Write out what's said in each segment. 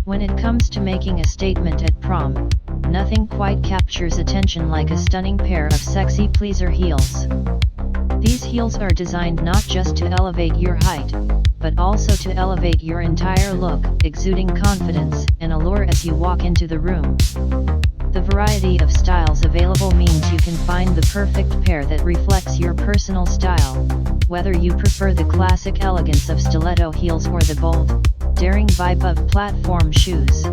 When it comes to making a statement at prom, nothing quite captures attention like a stunning pair of sexy pleaser heels. These heels are designed not just to elevate your height, but also to elevate your entire look, exuding confidence and allure as you walk into the room. The variety of styles available means you can find the perfect pair that reflects your personal style, whether you prefer the classic elegance of stiletto heels or the bold, daring vibe of platform shoes.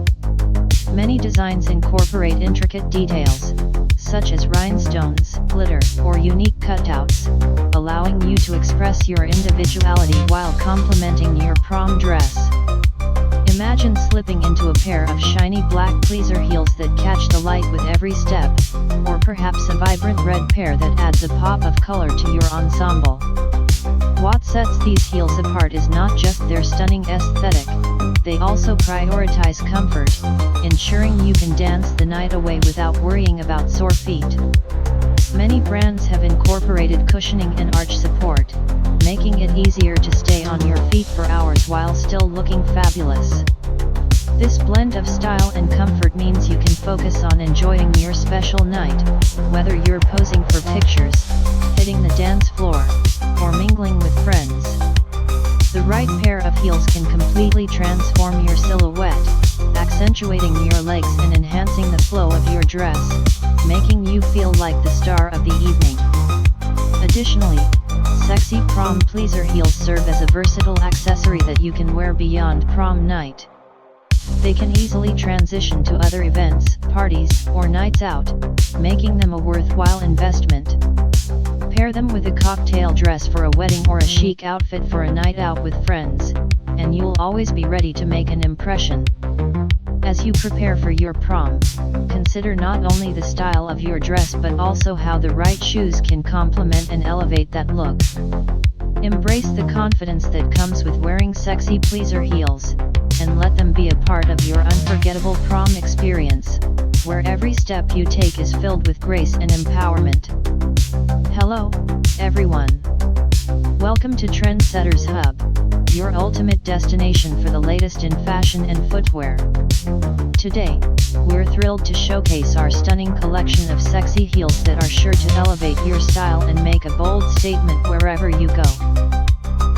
Many designs incorporate intricate details, such as rhinestones, glitter, or unique cutouts, allowing you to express your individuality while complementing your prom dress. Imagine slipping into a pair of shiny black pleaser heels that catch the light with every step, or perhaps a vibrant red pair that adds a pop of color to your ensemble. What sets these heels apart is not just their stunning aesthetic, they also prioritize comfort, ensuring you can dance the night away without worrying about sore feet. Many brands have incorporated cushioning and arch support, making it easier to stay on your feet for hours while still looking fabulous. This blend of style and comfort means you can focus on enjoying your special night, whether you're posing for pictures, hitting the dance floor, or mingling with friends. The right pair of heels can completely transform your silhouette, accentuating your legs and enhancing the flow of your dress, making you feel like the star of the evening. Additionally, sexy prom pleaser heels serve as a versatile accessory that you can wear beyond prom night. They can easily transition to other events, parties, or nights out, making them a worthwhile investment. Pair them with a cocktail dress for a wedding or a chic outfit for a night out with friends, and you'll always be ready to make an impression. As you prepare for your prom, consider not only the style of your dress but also how the right shoes can complement and elevate that look. Embrace the confidence that comes with wearing sexy pleaser heels, and let them be a part of your unforgettable prom experience, where every step you take is filled with grace and empowerment. Hello, everyone. Welcome to Trendsetters Hub, your ultimate destination for the latest in fashion and footwear. Today, we're thrilled to showcase our stunning collection of sexy heels that are sure to elevate your style and make a bold statement wherever you go.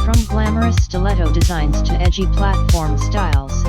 From glamorous stiletto designs to edgy platform styles,